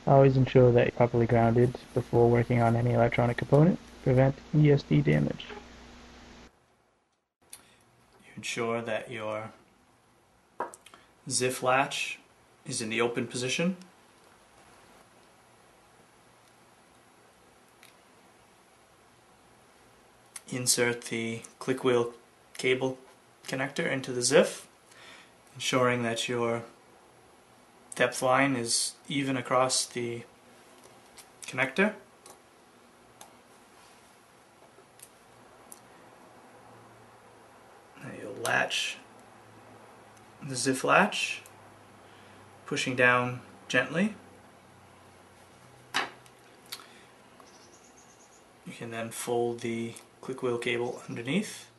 Always ensure that you're properly grounded before working on any electronic component. Prevent ESD damage. You ensure that your ZIF latch is in the open position. Insert the click wheel cable connector into the ZIF, ensuring that your depth line is even across the connector. Now you'll latch the ZIF latch, pushing down gently. You can then fold the click wheel cable underneath.